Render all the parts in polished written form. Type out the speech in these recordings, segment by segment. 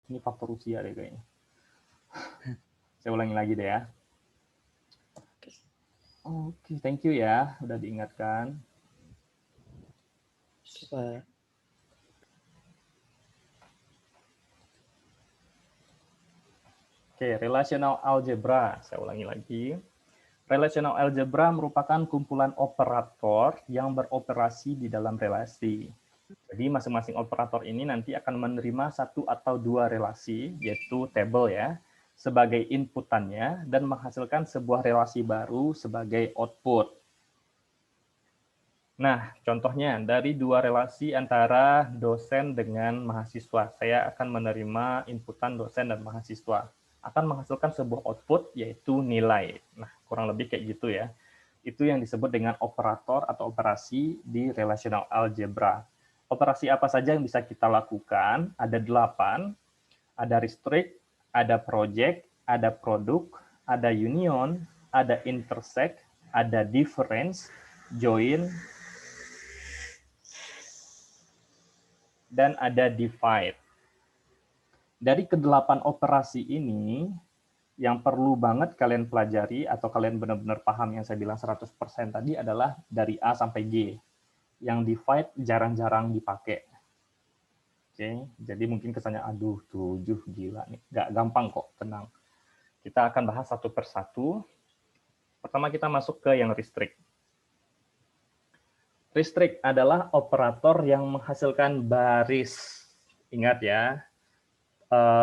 Ini faktor usia deh kayaknya. Saya ulangi lagi deh ya. Oke, thank you ya, udah diingatkan. Pak. Oke, relational algebra. Saya ulangi lagi. Relational algebra merupakan kumpulan operator yang beroperasi di dalam relasi. Jadi masing-masing operator ini nanti akan menerima satu atau dua relasi, yaitu table ya, sebagai inputannya dan menghasilkan sebuah relasi baru sebagai output. Nah, contohnya dari dua relasi antara dosen dengan mahasiswa. Saya akan menerima inputan dosen dan mahasiswa. Akan menghasilkan sebuah output, yaitu nilai. Nah, kurang lebih kayak gitu ya. Itu yang disebut dengan operator atau operasi di relational algebra. Operasi apa saja yang bisa kita lakukan? Ada 8. Ada restrict, ada project, ada produk, ada union, ada intersect, ada difference, join, dan ada divide. Dari kedelapan operasi ini, yang perlu banget kalian pelajari atau kalian benar-benar paham yang saya bilang 100% tadi adalah dari A sampai G. Yang divide jarang-jarang dipakai. Oke, jadi mungkin kesannya, aduh 7 gila nih. Nggak gampang kok, tenang. Kita akan bahas satu persatu. Pertama kita masuk ke yang restrict. Restrict adalah operator yang menghasilkan baris. Ingat ya,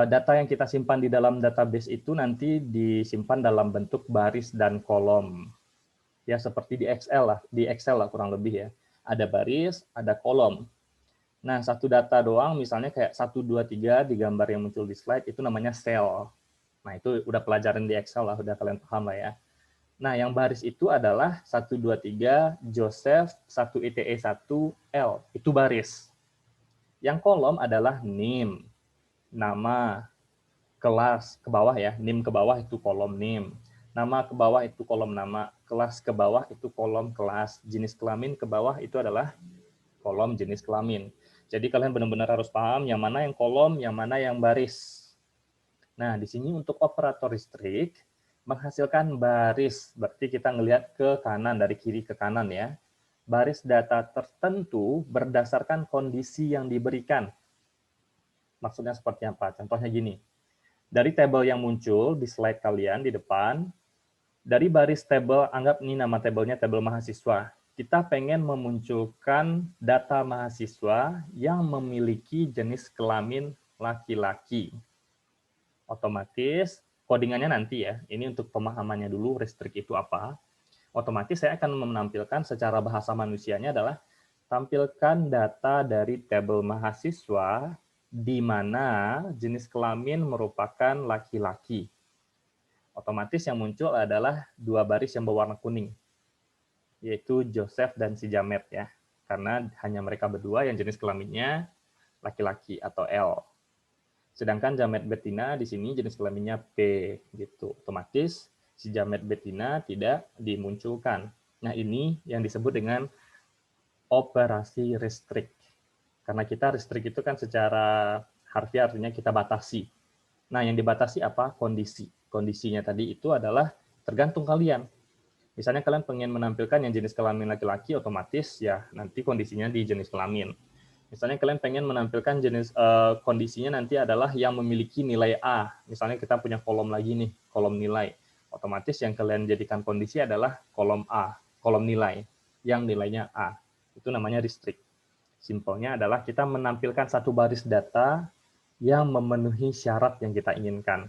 data yang kita simpan di dalam database itu nanti disimpan dalam bentuk baris dan kolom. Ya, seperti di Excel lah kurang lebih ya. Ada baris, ada kolom. Nah, satu data doang, misalnya kayak 1, 2, 3 di gambar yang muncul di slide, itu namanya cell. Nah, itu udah pelajaran di Excel lah, udah kalian paham lah ya. Nah, yang baris itu adalah 1, 2, 3, Joseph, 1 ITE 1, L. Itu baris. Yang kolom adalah NIM, nama, kelas ke bawah ya, NIM ke bawah itu kolom NIM, nama ke bawah itu kolom nama, kelas ke bawah itu kolom kelas, jenis kelamin ke bawah itu adalah kolom jenis kelamin. Jadi kalian benar-benar harus paham yang mana yang kolom, yang mana yang baris. Nah, di sini untuk operator restrict menghasilkan baris, berarti kita ngelihat ke kanan, dari kiri ke kanan ya. Baris data tertentu berdasarkan kondisi yang diberikan. Maksudnya seperti apa? Contohnya gini. Dari tabel yang muncul di slide kalian di depan, dari baris tabel, anggap ini nama tabelnya tabel mahasiswa. Kita pengen memunculkan data mahasiswa yang memiliki jenis kelamin laki-laki. Otomatis, codingannya nanti ya, ini untuk pemahamannya dulu, restrict itu apa. Otomatis saya akan menampilkan secara bahasa manusianya adalah tampilkan data dari tabel mahasiswa di mana jenis kelamin merupakan laki-laki. Otomatis yang muncul adalah dua baris yang berwarna kuning, yaitu Joseph dan si Jamet ya, karena hanya mereka berdua yang jenis kelaminnya laki-laki atau L. Sedangkan Jamet betina di sini jenis kelaminnya P gitu. Otomatis si Jamet betina tidak dimunculkan. Nah, ini yang disebut dengan operasi restrict. Karena kita restrict itu kan secara harfiah artinya kita batasi. Nah, yang dibatasi apa? Kondisi. Kondisinya tadi itu adalah tergantung kalian. Misalnya kalian pengen menampilkan yang jenis kelamin laki-laki, otomatis ya nanti kondisinya di jenis kelamin. Misalnya kalian pengen menampilkan jenis kondisinya nanti adalah yang memiliki nilai A. Misalnya kita punya kolom lagi nih, kolom nilai. Otomatis yang kalian jadikan kondisi adalah kolom A, kolom nilai, yang nilainya A. Itu namanya restrict. Simpelnya adalah kita menampilkan satu baris data yang memenuhi syarat yang kita inginkan.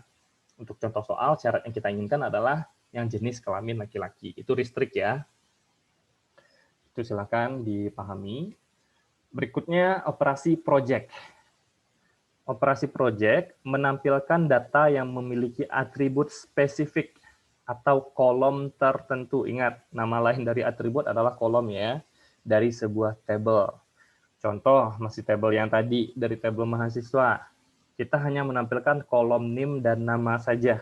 Untuk contoh soal, syarat yang kita inginkan adalah yang jenis kelamin laki-laki. Itu restrict ya. Itu silakan dipahami. Berikutnya operasi project. Operasi project menampilkan data yang memiliki atribut spesifik atau kolom tertentu. Ingat, nama lain dari atribut adalah kolom ya, dari sebuah tabel. Contoh, masih tabel yang tadi, dari tabel mahasiswa. Kita hanya menampilkan kolom NIM dan nama saja.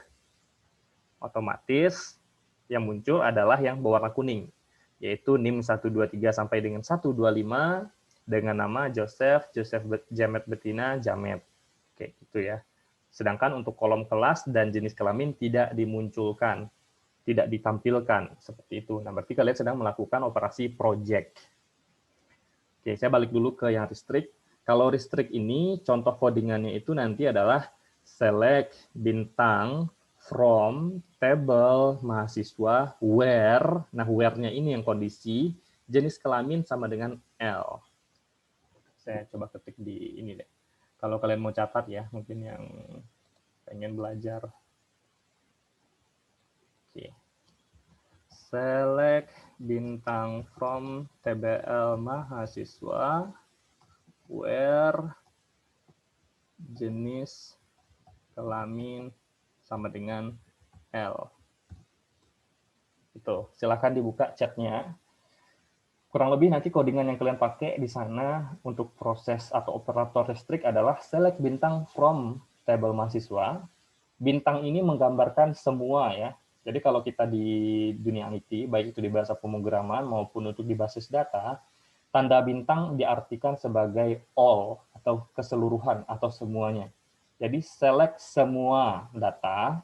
Otomatis yang muncul adalah yang berwarna kuning, yaitu NIM 123 sampai dengan 125 dengan nama Joseph, Jamet betina, Jamet. Kayak gitu ya. Sedangkan untuk kolom kelas dan jenis kelamin tidak dimunculkan, tidak ditampilkan, seperti itu. Nah, berarti kalian sedang melakukan operasi project. Oke, saya balik dulu ke yang restrict. Kalau restrict ini, contoh codingannya itu nanti adalah select bintang from table mahasiswa where, nah where-nya ini yang kondisi, jenis kelamin sama dengan L. Saya coba ketik di ini deh. Kalau kalian mau catat ya, mungkin yang pengen belajar. Oke. Select bintang from TBL mahasiswa where jenis kelamin sama dengan L. Itu, silahkan dibuka chatnya. Kurang lebih nanti codingan yang kalian pakai di sana untuk proses atau operator restrict adalah select bintang from table mahasiswa. Bintang ini menggambarkan semua ya. Jadi kalau kita di dunia IT, baik itu di bahasa pemrograman maupun untuk di basis data, tanda bintang diartikan sebagai all atau keseluruhan atau semuanya. Jadi select semua data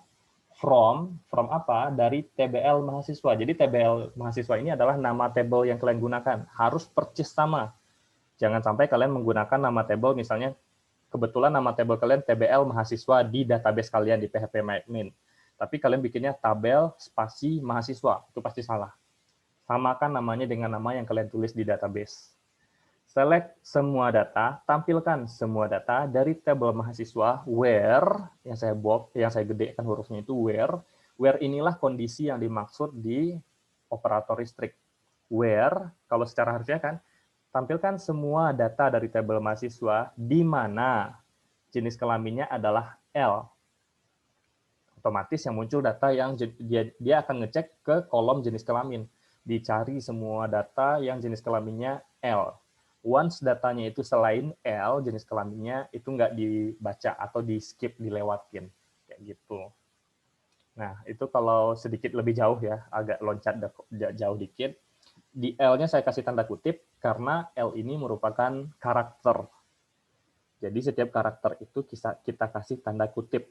from apa? Dari TBL mahasiswa. Jadi TBL mahasiswa ini adalah nama table yang kalian gunakan. Harus persis sama. Jangan sampai kalian menggunakan nama table misalnya kebetulan nama table kalian TBL mahasiswa di database kalian di PHP-admin. Tapi kalian bikinnya tabel spasi mahasiswa. Itu pasti salah. Samakan namanya dengan nama yang kalian tulis di database. Select semua data, tampilkan semua data dari tabel mahasiswa where, yang saya gedekan hurufnya itu where inilah kondisi yang dimaksud di operator restrict. Where, kalau secara harfiah kan, tampilkan semua data dari tabel mahasiswa di mana jenis kelaminnya adalah L. Otomatis yang muncul data yang dia akan ngecek ke kolom jenis kelamin. Dicari semua data yang jenis kelaminnya L. Once datanya itu selain L, jenis kelaminnya itu nggak dibaca atau di skip, dilewatin. Kayak gitu. Nah, itu kalau sedikit lebih jauh ya, agak loncat jauh dikit. Di L-nya saya kasih tanda kutip karena L ini merupakan karakter. Jadi setiap karakter itu kita kasih tanda kutip.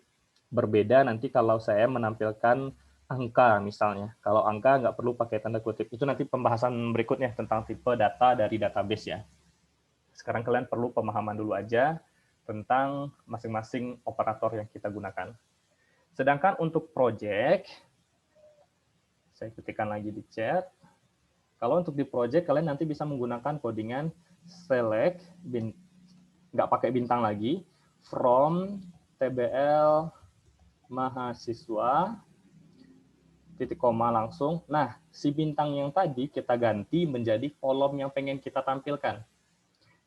Berbeda nanti kalau saya menampilkan angka misalnya. Kalau angka nggak perlu pakai tanda kutip. Itu nanti pembahasan berikutnya tentang tipe data dari database ya. Sekarang kalian perlu pemahaman dulu aja tentang masing-masing operator yang kita gunakan. Sedangkan untuk project, saya ketikkan lagi di chat. Kalau untuk di project, kalian nanti bisa menggunakan codingan select, nggak pakai bintang lagi, from TBL mahasiswa, titik koma langsung. Nah, si bintang yang tadi kita ganti menjadi kolom yang pengen kita tampilkan.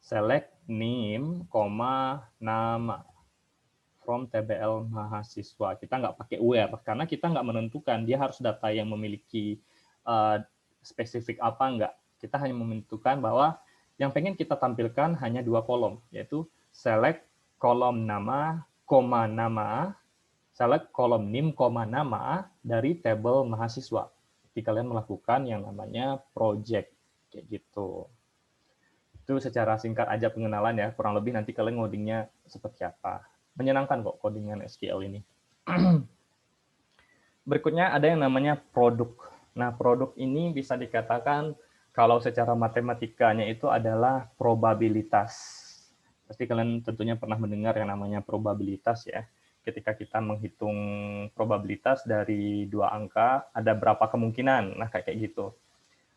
Select name, nama from TBL mahasiswa. Kita nggak pakai where, karena kita nggak menentukan dia harus data yang memiliki spesifik apa enggak. Kita hanya menentukan bahwa yang pengen kita tampilkan hanya dua kolom, yaitu select kolom nama, select kolom name, nama dari tabel mahasiswa. Jadi kalian melakukan yang namanya project, kayak gitu. Itu secara singkat aja pengenalan ya, kurang lebih nanti kalian ngodingnya seperti apa. Menyenangkan kok codingan SQL ini. Berikutnya ada yang namanya produk. Nah, produk ini bisa dikatakan kalau secara matematikanya itu adalah probabilitas. Pasti kalian tentunya pernah mendengar yang namanya probabilitas ya. Ketika kita menghitung probabilitas dari dua angka, ada berapa kemungkinan. Nah, kayak gitu.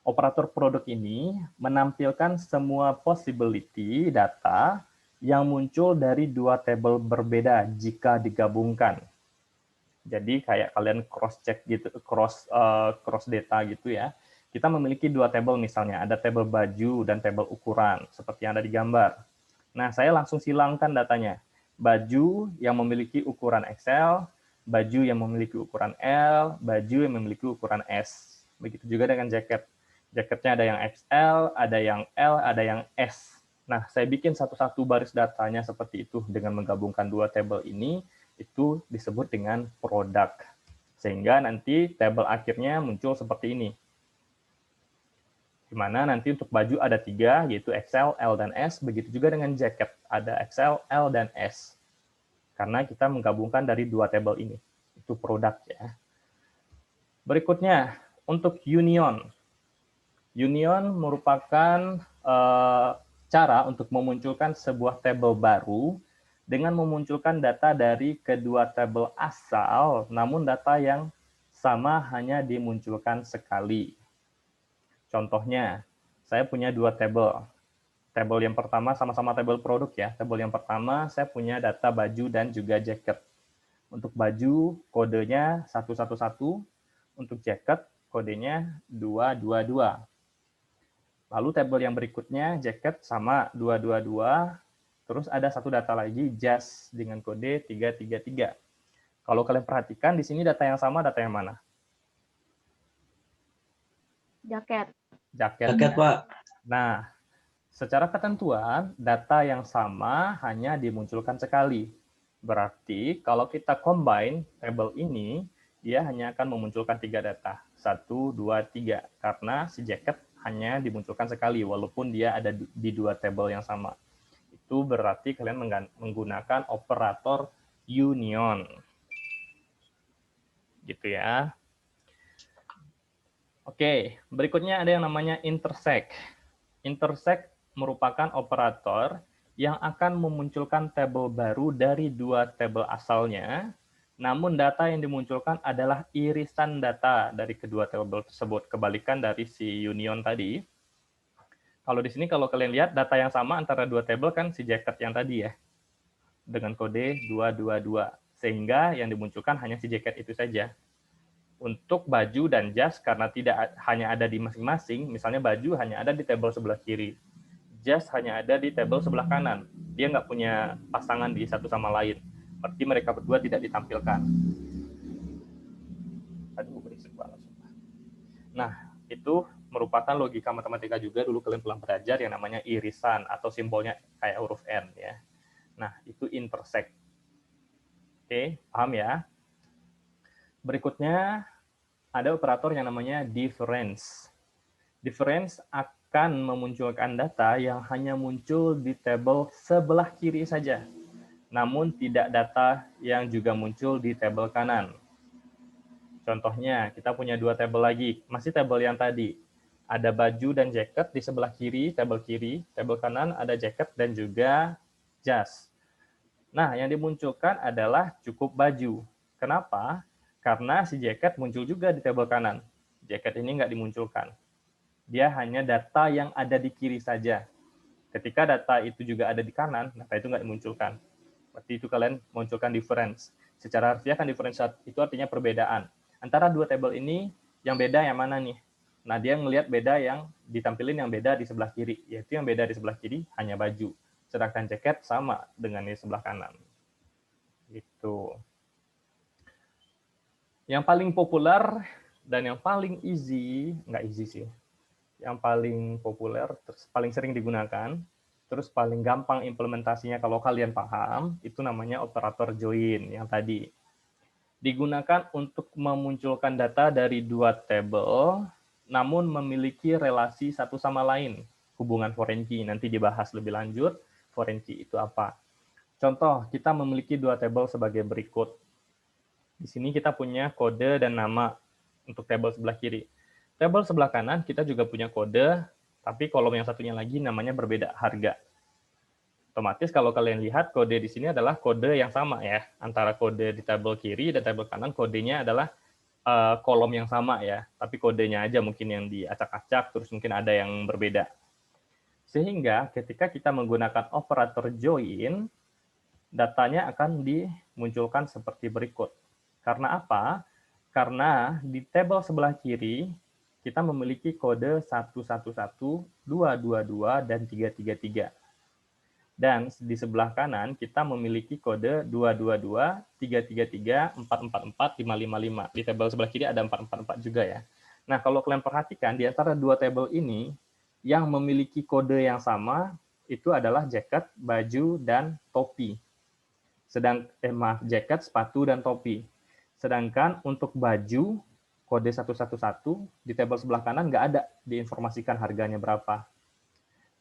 Operator produk ini menampilkan semua possibility data yang muncul dari dua tabel berbeda jika digabungkan. Jadi kayak kalian cross check gitu, cross data gitu ya. Kita memiliki dua tabel misalnya, ada tabel baju dan tabel ukuran seperti yang ada di gambar. Nah, saya langsung silangkan datanya. Baju yang memiliki ukuran XL, baju yang memiliki ukuran L, baju yang memiliki ukuran S. Begitu juga dengan jaket. Jaketnya ada yang XL, ada yang L, ada yang S. Nah, saya bikin satu-satu baris datanya seperti itu dengan menggabungkan dua tabel ini, itu disebut dengan produk. Sehingga nanti tabel akhirnya muncul seperti ini. Di mana nanti untuk baju ada 3, yaitu XL, L, dan S. Begitu juga dengan jaket, ada XL, L, dan S. karena kita menggabungkan dari dua tabel ini. Itu produk ya. Berikutnya, untuk union. Union merupakan cara untuk memunculkan sebuah tabel baru dengan memunculkan data dari kedua tabel asal, namun data yang sama hanya dimunculkan sekali. Contohnya, saya punya dua tabel. Tabel yang pertama sama-sama tabel produk ya. Tabel yang pertama saya punya data baju dan juga jaket. Untuk baju kodenya 111, untuk jaket kodenya 222. Lalu tabel yang berikutnya jaket sama 222. Terus ada satu data lagi jas dengan kode 333. Kalau kalian perhatikan di sini data yang sama, data yang mana? Jaket. Jaket, Jaket, Pak. Nah, secara ketentuan data yang sama hanya dimunculkan sekali. Berarti kalau kita combine tabel ini, dia hanya akan memunculkan 3 data. 1, 2, 3. Karena si jaket hanya dimunculkan sekali, walaupun dia ada di dua tabel yang sama. Itu berarti kalian menggunakan operator union. Gitu ya. Oke, berikutnya ada yang namanya intersect. Intersect merupakan operator yang akan memunculkan tabel baru dari dua tabel asalnya, namun data yang dimunculkan adalah irisan data dari kedua tabel tersebut, kebalikan dari si union tadi. Kalau di sini kalau kalian lihat data yang sama antara dua tabel kan si jaket yang tadi ya, dengan kode 222, sehingga yang dimunculkan hanya si jaket itu saja. Untuk baju dan jas karena tidak hanya ada di masing-masing, misalnya baju hanya ada di tabel sebelah kiri, jas hanya ada di tabel sebelah kanan. Dia nggak punya pasangan di satu sama lain. Berarti mereka berdua tidak ditampilkan. Aduh, berisik banget. Nah, itu merupakan logika matematika juga dulu kalian pernah belajar yang namanya irisan atau simbolnya kayak huruf N ya. Nah, itu intersect. Oke, paham ya? Berikutnya ada operator yang namanya difference. Difference akan memunculkan data yang hanya muncul di tabel sebelah kiri saja, namun tidak data yang juga muncul di tabel kanan. Contohnya, kita punya dua tabel lagi, masih tabel yang tadi. Ada baju dan jaket di sebelah kiri, tabel kanan ada jaket dan juga jas. Nah, yang dimunculkan adalah cukup baju. Kenapa? Karena si jaket muncul juga di tabel kanan. Jaket ini nggak dimunculkan. Dia hanya data yang ada di kiri saja. Ketika data itu juga ada di kanan, data itu nggak dimunculkan. Berarti itu kalian munculkan difference. Secara harfiah kan difference itu artinya perbedaan. Antara dua tabel ini, yang beda yang mana nih? Nah, dia melihat beda yang ditampilin yang beda di sebelah kiri. Yaitu yang beda di sebelah kiri hanya baju. Sedangkan jaket sama dengan di sebelah kanan. Gitu. Yang paling populer dan yang paling easy, nggak easy sih, yang paling populer, terus paling sering digunakan, terus paling gampang implementasinya kalau kalian paham, itu namanya operator join yang tadi. Digunakan untuk memunculkan data dari dua tabel, namun memiliki relasi satu sama lain. Hubungan foreign key, nanti dibahas lebih lanjut, foreign key itu apa. Contoh, kita memiliki dua tabel sebagai berikut. Di sini kita punya kode dan nama untuk tabel sebelah kiri. Tabel sebelah kanan kita juga punya kode, tapi kolom yang satunya lagi namanya berbeda, harga. Otomatis kalau kalian lihat kode di sini adalah kode yang sama ya, antara kode di tabel kiri dan tabel kanan kodenya adalah kolom yang sama ya, tapi kodenya aja mungkin yang diacak-acak, terus mungkin ada yang berbeda. Sehingga ketika kita menggunakan operator join, datanya akan dimunculkan seperti berikut. Karena apa? Karena di tabel sebelah kiri, kita memiliki kode 111, 222, dan 333. Dan di sebelah kanan, kita memiliki kode 222, 333, 444, 555. Di tabel sebelah kiri ada 444 juga ya. Nah, kalau kalian perhatikan, di antara dua tabel ini, yang memiliki kode yang sama, itu adalah jaket, baju, dan topi. Jaket, sepatu, dan topi. Sedangkan untuk baju, kode 111, di tabel sebelah kanan nggak ada diinformasikan harganya berapa.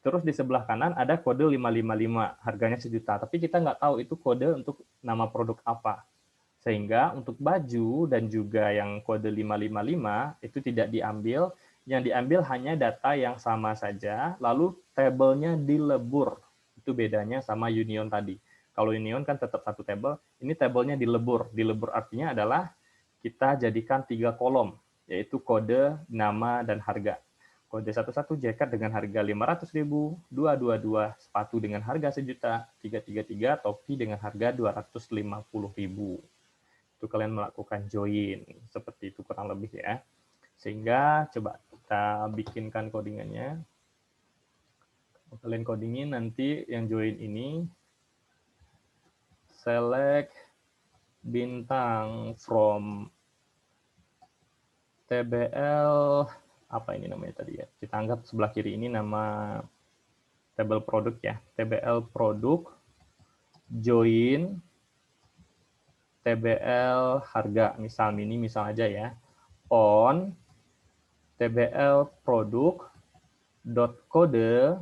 Terus di sebelah kanan ada kode 555, harganya 1.000.000. Tapi kita nggak tahu itu kode untuk nama produk apa. Sehingga untuk baju dan juga yang kode 555 itu tidak diambil. Yang diambil hanya data yang sama saja, lalu tabelnya dilebur. Itu bedanya sama Union tadi. Kalau Union kan tetap satu tabel, ini tabelnya dilebur. Dilebur artinya adalah kita jadikan 3 kolom, yaitu kode, nama, dan harga. Kode 11 jaket dengan harga 500.000, 222 sepatu dengan harga 1.000.000, 333 topi dengan harga 250.000. Itu kalian melakukan join seperti itu kurang lebih ya. Sehingga coba kita bikinkan codingannya. Kalian codingin nanti yang join ini select bintang from TBL apa ini namanya tadi ya. Kita anggap sebelah kiri ini nama tabel produk ya. TBL produk join TBL harga, misal mini misal aja ya. On TBL produk dot kode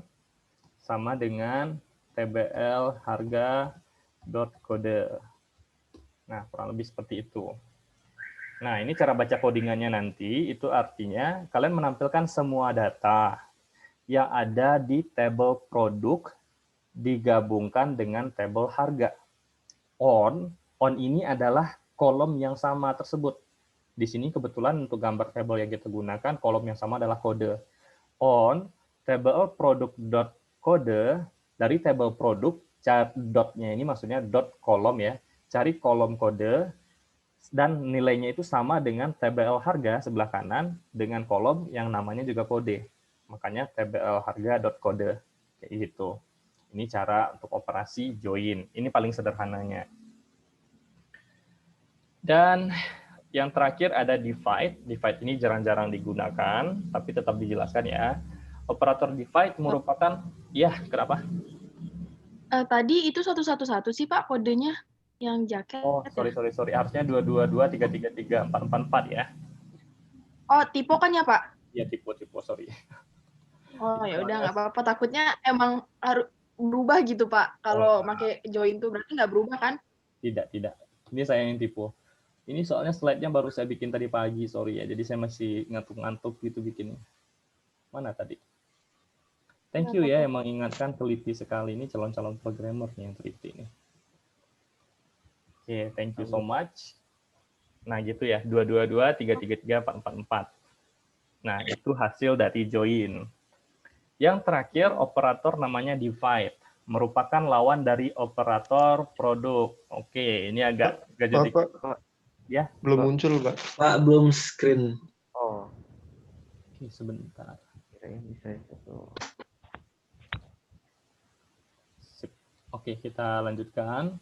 sama dengan TBL harga dot kode. Nah, kurang lebih seperti itu. Nah, ini cara baca codingannya nanti, itu artinya kalian menampilkan semua data yang ada di tabel produk digabungkan dengan tabel harga. On ini adalah kolom yang sama tersebut. Di sini kebetulan untuk gambar tabel yang kita gunakan, kolom yang sama adalah kode. On tabel produk dot kode, dari tabel produk, dotnya ini maksudnya dot kolom ya, cari kolom kode, dan nilainya itu sama dengan TBL harga sebelah kanan dengan kolom yang namanya juga kode. Makanya TBL harga.kode kayak gitu. Ini cara untuk operasi join. Ini paling sederhananya. Dan yang terakhir ada divide. Divide ini jarang-jarang digunakan, tapi tetap dijelaskan ya. Operator divide merupakan, ya kenapa? Tadi itu 111 sih Pak kodenya. Yang jaket. Oh, sorry. Harusnya 222, 333, 444 ya. Oh, tipe kan ya Pak? Iya, tipe, sorry. Oh, ya udah nggak apa-apa. Takutnya emang harus berubah gitu Pak. Kalau pakai join tuh berarti nggak berubah kan? Tidak. Ini saya yang tipe. Ini soalnya slide-nya baru saya bikin tadi pagi, sorry ya. Jadi saya masih ngantuk-ngantuk gitu bikinnya. Mana tadi? Thank you ya yang mengingatkan, teliti sekali. Ini calon-calon programmer yang teliti ini. Oke, thank you so much. Nah, gitu ya. 222, 333, 444. Nah, itu hasil dari join. Yang terakhir, operator namanya divide. Merupakan lawan dari operator produk. Oke, ini agak jadi. Ya, belum muncul, Pak. Pak, belum screen. Oh. Oke, sebentar. Kirain bisa itu. Oke, kita lanjutkan.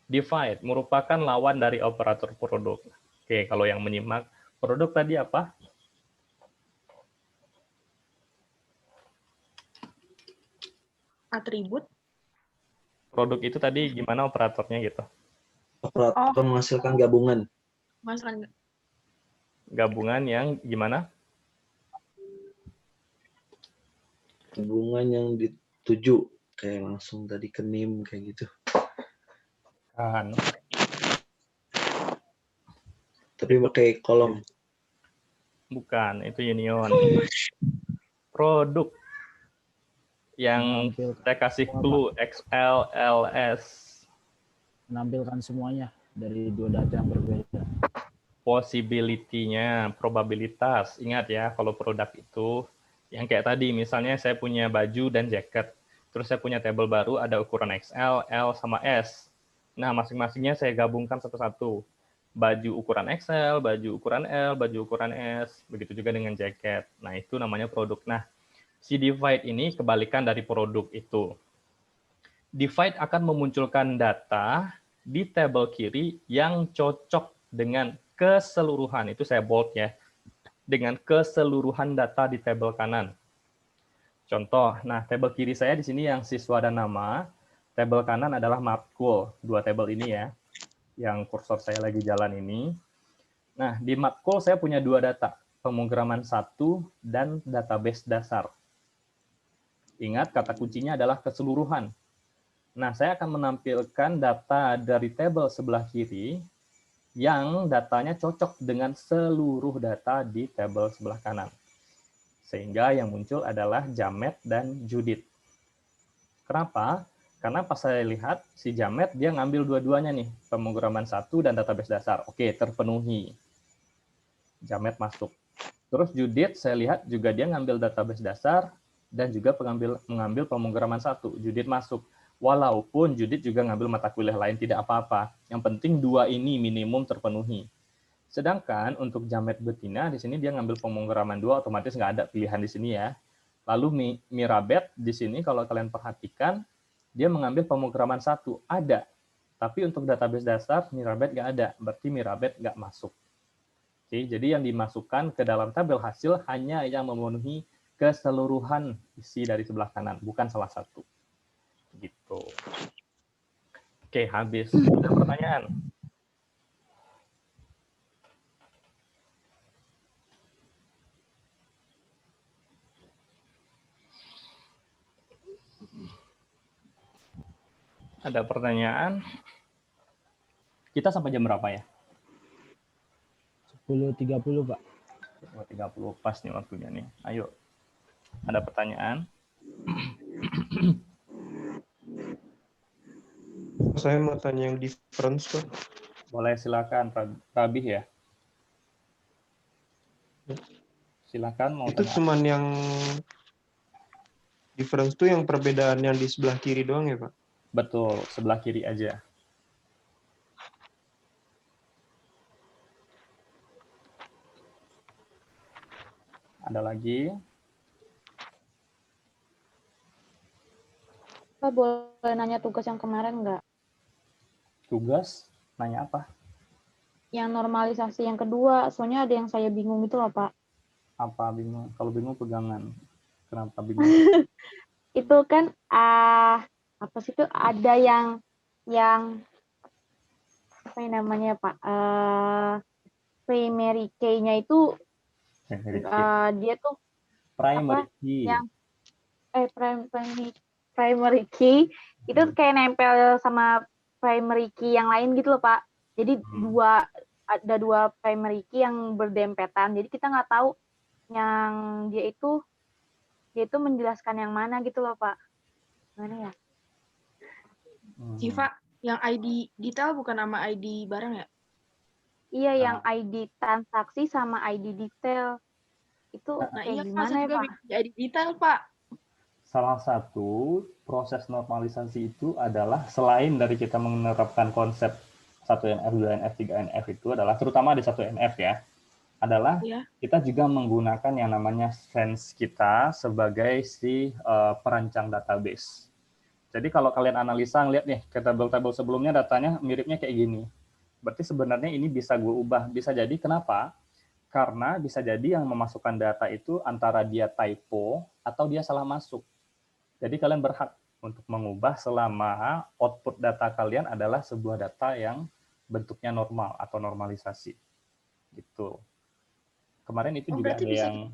Divide merupakan lawan dari operator produk. Oke, kalau yang menyimak, produk tadi apa? Atribut. Produk itu tadi gimana operatornya gitu? Operator menghasilkan gabungan. Menghasilkan gabungan yang gimana? Gabungan yang dituju. Kayak langsung tadi ke NIM kayak gitu. Kan. Tapi pakai kolom. Bukan, itu union. Produk yang saya kasih clue XL, LS. Menampilkan semuanya dari dua data yang berbeda. Possibility-nya, probabilitas. Ingat ya, kalau produk itu yang kayak tadi, misalnya saya punya baju dan jaket. Terus saya punya tabel baru, ada ukuran XL, L, sama S. Nah, masing-masingnya saya gabungkan satu-satu. Baju ukuran XL, baju ukuran L, baju ukuran S. Begitu juga dengan jaket. Nah, itu namanya produk. Nah, si divide ini kebalikan dari produk itu. Divide akan memunculkan data di tabel kiri yang cocok dengan keseluruhan. Itu saya bold ya. Dengan keseluruhan data di tabel kanan. Contoh, nah tabel kiri saya di sini yang siswa dan nama, tabel kanan adalah matkul, dua tabel ini ya, yang kursor saya lagi jalan ini. Nah, di matkul saya punya dua data, pemrograman 1 dan database dasar. Ingat, kata kuncinya adalah keseluruhan. Nah, saya akan menampilkan data dari tabel sebelah kiri yang datanya cocok dengan seluruh data di tabel sebelah kanan. Sehingga yang muncul adalah Jamet dan Judit. Kenapa? Karena pas saya lihat, si Jamet dia ngambil dua-duanya nih, pemrograman 1 dan database dasar. Oke, terpenuhi. Jamet masuk. Terus Judit, saya lihat juga dia ngambil database dasar dan juga mengambil pemrograman 1. Judit masuk. Walaupun Judit juga ngambil mata kuliah lain, tidak apa-apa. Yang penting dua ini minimum terpenuhi. Sedangkan untuk Jamet betina, di sini dia ngambil pemrograman 2, otomatis nggak ada pilihan di sini ya. Lalu Mirabet di sini kalau kalian perhatikan, dia mengambil pemrograman 1, ada. Tapi untuk database dasar, Mirabet nggak ada. Berarti Mirabet nggak masuk. Oke, jadi yang dimasukkan ke dalam tabel hasil hanya yang memenuhi keseluruhan isi dari sebelah kanan, bukan salah satu. Gitu. Oke, habis. Ada pertanyaan? Ada pertanyaan? Kita sampai jam berapa ya? 10.30, Pak. 30 pas nih waktunya nih. Ayo. Ada pertanyaan? Saya mau tanya yang difference, Pak. Boleh silakan, Rabih ya. Silakan mau Itu tanya. cuman yang difference tuh yang perbedaan yang di sebelah kiri doang ya, Pak? Betul, sebelah kiri aja. Ada lagi? Pak boleh nanya tugas yang kemarin nggak? Tugas? Nanya apa? Yang normalisasi yang kedua, soalnya ada yang saya bingung itu loh Pak. Apa bingung? Kalau bingung pegangan. Kenapa bingung? Itu kan apa sih itu ada yang apa yang namanya Pak? Primary key-nya itu dia tuh Primary apa? key. Yang primary key itu kayak nempel sama primary key yang lain gitu loh Pak. Jadi ada dua primary key yang berdempetan. Jadi kita nggak tahu yang dia itu menjelaskan yang mana gitu loh Pak. Gimana ya? Siva, yang ID detail bukan nama ID barang ya? Iya, yang ID transaksi sama ID detail. Itu Nah kayak iya Pak, gimana saya ya juga Pak? bikin ID detail Pak. Salah satu proses normalisasi itu adalah selain dari kita menerapkan konsep 1NF, 2NF, 3NF itu adalah, terutama di 1NF ya, adalah kita juga menggunakan yang namanya sense kita sebagai si perancang database. Jadi kalau kalian analisa, ngeliat nih ke tabel-tabel sebelumnya datanya miripnya kayak gini. Berarti sebenarnya ini bisa gue ubah. Bisa jadi kenapa? Karena bisa jadi yang memasukkan data itu antara dia typo atau dia salah masuk. Jadi kalian berhak untuk mengubah selama output data kalian adalah sebuah data yang bentuknya normal atau normalisasi. Gitu. Kemarin itu juga ada yang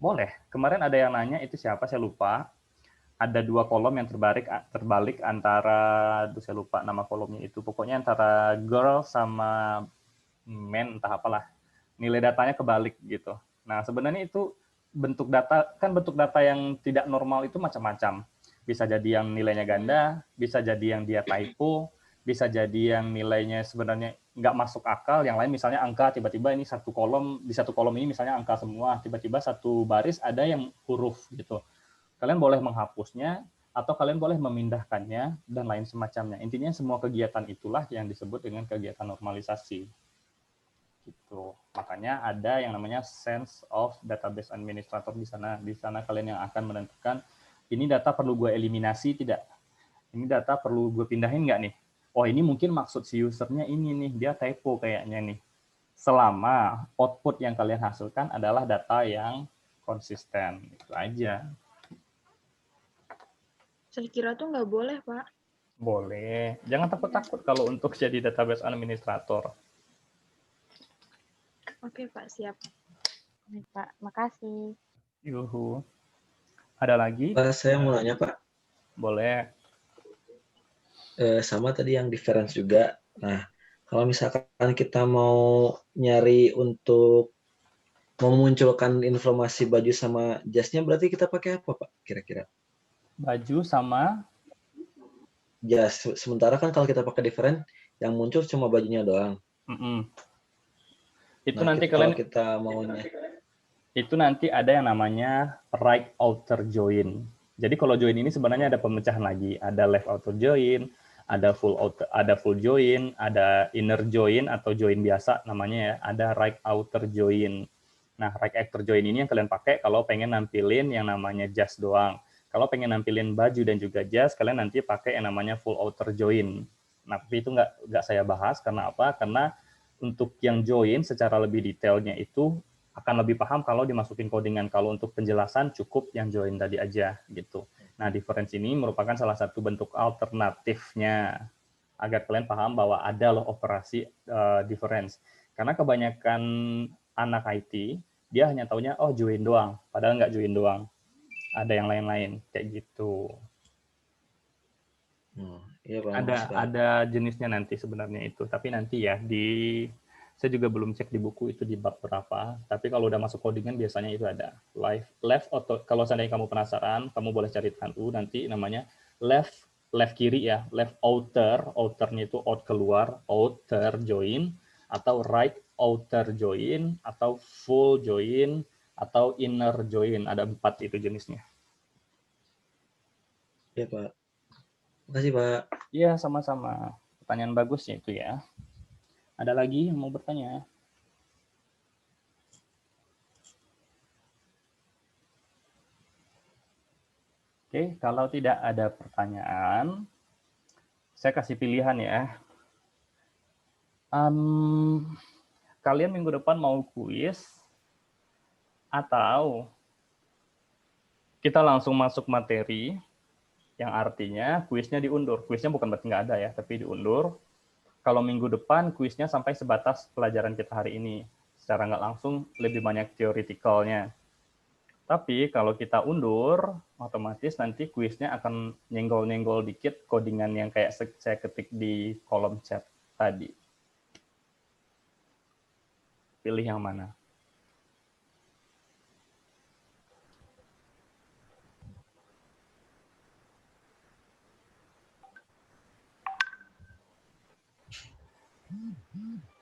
boleh. Kemarin ada yang nanya itu siapa saya lupa. Ada dua kolom yang terbalik antara, saya lupa nama kolomnya itu. Pokoknya antara girl sama men entah apalah. Nilai datanya kebalik gitu. Nah, sebenarnya itu bentuk data yang tidak normal itu macam-macam. Bisa jadi yang nilainya ganda, bisa jadi yang dia typo, bisa jadi yang nilainya sebenarnya nggak masuk akal, yang lain misalnya angka, tiba-tiba ini di satu kolom ini misalnya angka semua, tiba-tiba satu baris ada yang huruf gitu. Kalian boleh menghapusnya, atau kalian boleh memindahkannya, dan lain semacamnya. Intinya semua kegiatan itulah yang disebut dengan kegiatan normalisasi. Gitu. Makanya ada yang namanya sense of database administrator di sana. Di sana kalian yang akan menentukan, ini data perlu gue eliminasi tidak? Ini data perlu gue pindahin nggak nih? Oh ini mungkin maksud si usernya ini nih, dia typo kayaknya nih. Selama output yang kalian hasilkan adalah data yang konsisten. Itu aja. Saya kira tuh nggak boleh, Pak. Boleh. Jangan takut-takut kalau untuk jadi database administrator. Oke, Pak. Siap. Pak, makasih. Yuhu. Ada lagi? Pak, saya mau nanya Pak. Boleh. Sama tadi yang difference juga. Nah, kalau misalkan kita mau nyari untuk memunculkan informasi baju sama jasnya, berarti kita pakai apa Pak kira-kira? Baju sama Jas. Sementara kan kalau kita pakai different, yang muncul cuma bajunya doang. Itu Nah, nanti kalau kalian kita maunya itu nanti ada yang namanya right outer join. Jadi kalau join ini sebenarnya ada pemecahan lagi, ada left outer join, ada full join, ada inner join atau join biasa namanya ya, ada right outer join. Nah, right outer join ini yang kalian pakai kalau pengen nampilin yang namanya jas doang. Kalau pengen nampilin baju dan juga jas, kalian nanti pakai yang namanya full outer join. Nah, tapi itu nggak saya bahas karena apa? Karena untuk yang join secara lebih detailnya itu akan lebih paham kalau dimasukin codingan. Kalau untuk penjelasan cukup yang join tadi aja gitu. Nah, difference ini merupakan salah satu bentuk alternatifnya agar kalian paham bahwa ada loh operasi difference. Karena kebanyakan anak IT dia hanya taunya oh join doang, padahal nggak join doang. Ada yang lain-lain kayak gitu. Iya, Pak. Ada jenisnya nanti sebenarnya itu, tapi nanti ya saya juga belum cek di buku itu di bab berapa, tapi kalau udah masuk codingan biasanya itu ada left atau kalau seandainya kamu penasaran, kamu boleh cari TANU nanti namanya left kiri ya, left outernya itu out keluar, outer join, atau right outer join, atau full join, atau inner join, ada 4 itu jenisnya. Iya, Pak. Makasih, Pak. Iya, sama-sama. Pertanyaan bagusnya itu ya. Ada lagi yang mau bertanya? Oke, kalau tidak ada pertanyaan, saya kasih pilihan ya. Kalian minggu depan mau kuis atau kita langsung masuk materi yang artinya kuisnya diundur. Kuisnya bukan berarti nggak ada ya, tapi diundur. Kalau minggu depan kuisnya sampai sebatas pelajaran kita hari ini. Secara nggak langsung lebih banyak teoretikalnya. Tapi kalau kita undur, otomatis nanti kuisnya akan nyenggol-nyenggol dikit codingan yang kayak saya ketik di kolom chat tadi. Pilih yang mana?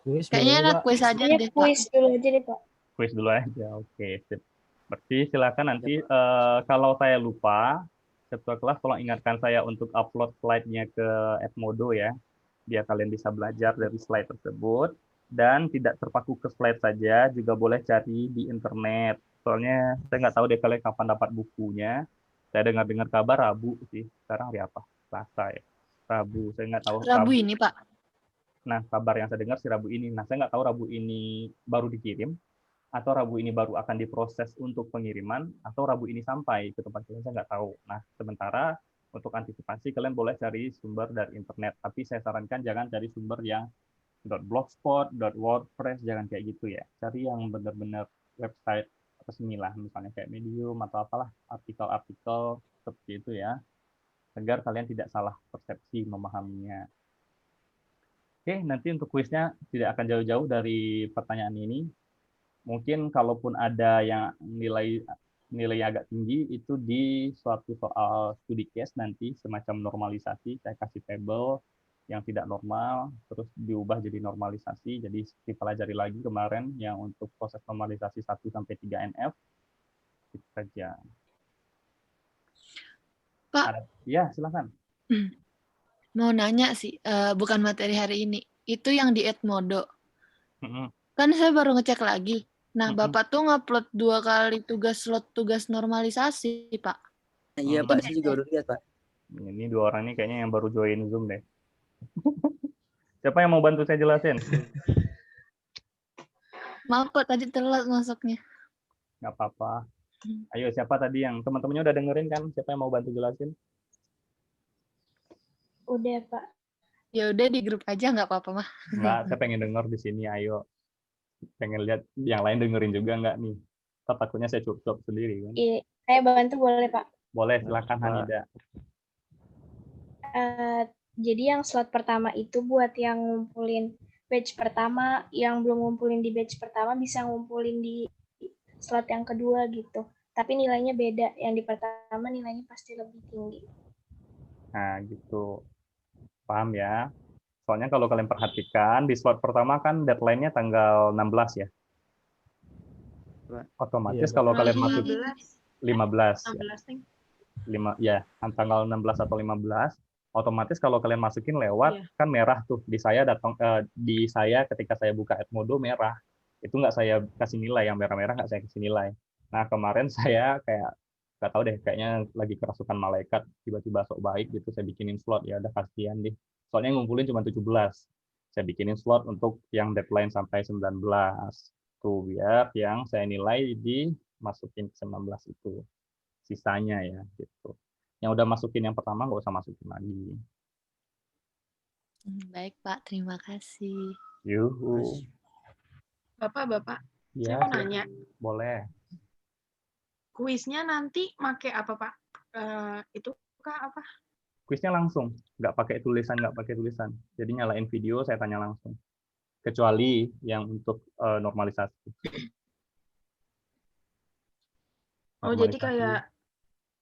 Kayaknya enak kuis aja deh, Pak. Kuis dulu aja deh, Pak. Kuis dulu aja, oke. Sip. Berarti silakan nanti kalau saya lupa, ketua kelas tolong ingatkan saya untuk upload slide-nya ke Edmodo ya, biar kalian bisa belajar dari slide tersebut. Dan tidak terpaku ke slide saja, juga boleh cari di internet. Soalnya saya nggak tahu deh kalian kapan dapat bukunya. Saya dengar-dengar kabar Rabu sih. Sekarang hari apa? Selasa ya. Rabu, saya nggak tahu. Rabu ini, Pak. Nah, kabar yang saya dengar si Rabu ini. Nah, saya nggak tahu Rabu ini baru dikirim, atau Rabu ini baru akan diproses untuk pengiriman, atau Rabu ini sampai ke tempat kalian, saya nggak tahu. Nah, sementara untuk antisipasi, kalian boleh cari sumber dari internet. Tapi saya sarankan jangan cari sumber yang .blogspot, .wordpress, jangan kayak gitu ya. Cari yang benar-benar website resmi lah, misalnya kayak Medium atau apalah, artikel-artikel seperti itu ya, agar kalian tidak salah persepsi memahaminya. Oke, nanti untuk kuisnya tidak akan jauh-jauh dari pertanyaan ini. Mungkin kalaupun ada yang nilai agak tinggi, itu di suatu soal studi case nanti, semacam normalisasi, saya kasih tabel yang tidak normal, terus diubah jadi normalisasi, jadi dipelajari lagi kemarin yang untuk proses normalisasi 1-3 NF, itu saja. Pak. Ya, silakan. Mau nanya sih, bukan materi hari ini. Itu yang di Edmodo. Kan saya baru ngecek lagi. Nah, Bapak tuh ngupload 2 kali slot tugas normalisasi, Pak. Iya, Pak. Saya juga baru lihat, Pak. Ini 2 orang ini kayaknya yang baru join Zoom deh. Siapa yang mau bantu saya jelasin? Maaf, Pak. Tadi telat masuknya. Nggak apa-apa. Ayo, siapa tadi yang teman-temannya udah dengerin kan? Siapa yang mau bantu jelasin? Udah, Pak. Ya udah di grup aja nggak apa-apa mah. Nggak, saya pengen denger di sini. Ayo, pengen lihat yang lain dengerin juga nggak nih? Takutnya saya cuap-cuap sendiri kan. Iya, saya bantu boleh Pak. Boleh, silakan Hanida. Jadi yang slot pertama itu buat yang ngumpulin batch pertama, yang belum ngumpulin di batch pertama bisa ngumpulin di slot yang kedua gitu. Tapi nilainya beda, yang di pertama nilainya pasti lebih tinggi. Nah, gitu. Paham ya? Soalnya kalau kalian perhatikan, di slot pertama kan deadline-nya tanggal 16 ya. Otomatis Iya, kalau kalian masuk 15 ya. 16 Ya, tanggal 16 atau 15, otomatis kalau kalian masukin lewat kan merah tuh di saya di saya ketika saya buka Edmodo merah. Itu nggak saya kasih nilai, yang merah-merah nggak saya kasih nilai. Nah, kemarin saya kayak nggak tahu deh, kayaknya lagi kerasukan malaikat, tiba-tiba sok baik gitu, saya bikinin slot, ya udah kasihan deh. Soalnya ngumpulin cuma 17. Saya bikinin slot untuk yang deadline sampai 19. Tuh, biar yang saya nilai dimasukin ke 19 itu. Sisanya ya, gitu. Yang udah masukin yang pertama nggak usah masukin lagi. Baik Pak, terima kasih. Yuhu. Bapak, Ya, saya mau nanya. boleh. Kuisnya nanti pakai apa Pak? Itu kah apa? Kuisnya langsung, nggak pakai tulisan. Jadi nyalain video, saya tanya langsung. Kecuali yang untuk normalisasi. Oh, jadi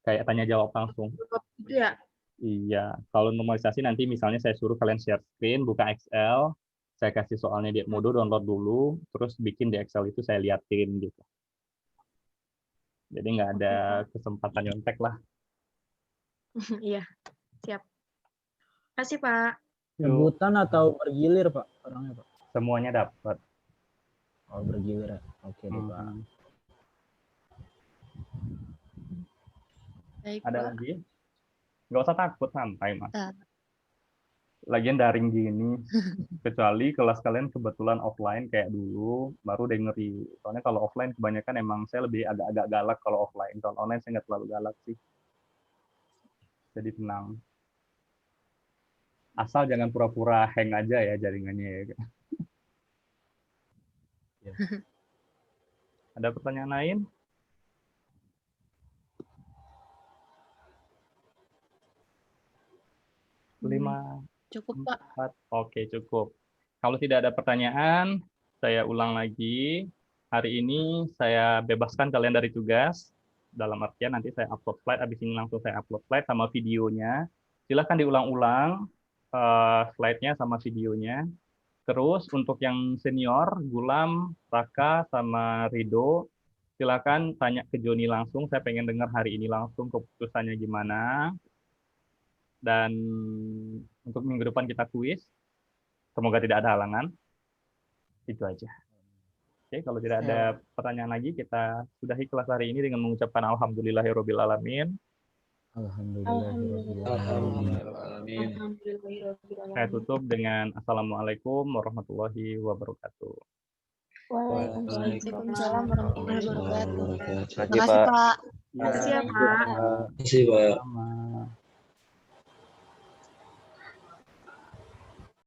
kayak tanya jawab langsung. itu ya? Iya, kalau normalisasi nanti misalnya saya suruh kalian share screen, buka Excel, saya kasih soalnya di Edmodo, download dulu, terus bikin di Excel itu saya liatin gitu. Jadi nggak ada kesempatan nyontek lah. Iya, siap. Kasih Pak. Rebutan atau bergilir Pak orangnya Pak? Semuanya dapat. Oh bergilir ya. Oke deh Pak. Baik, Ada Pak. lagi? Nggak usah takut, santai Mas. Lagian daring gini, kecuali kelas kalian kebetulan offline kayak dulu, baru deh ngeri. Soalnya kalau offline kebanyakan emang saya lebih agak-agak galak kalau offline. Kalau online saya nggak terlalu galak sih. Jadi tenang. Asal jangan pura-pura hang aja ya jaringannya ya. Ada pertanyaan lain? Cukup Pak. 4. Oke, cukup. Kalau tidak ada pertanyaan, saya ulang lagi. Hari ini saya bebaskan kalian dari tugas. Dalam artian nanti saya upload slide, habis ini langsung saya upload slide sama videonya. Silahkan diulang-ulang slide-nya sama videonya. Terus untuk yang senior, Gulam, Raka, sama Rido, silakan tanya ke Joni langsung. Saya pengen dengar hari ini langsung keputusannya gimana. Dan untuk minggu depan kita kuis. Semoga tidak ada halangan. Itu aja. Oke, kalau tidak ada pertanyaan lagi, kita sudahi kelas hari ini dengan mengucapkan alhamdulillahirabbil alamin. Alhamdulillahirabbil. Saya tutup dengan assalamualaikum warahmatullahi wabarakatuh. Waalaikumsalam warahmatullahi wabarakatuh. Terima Terima kasih Pak. Terima kasih ya Pak. kasih Pak.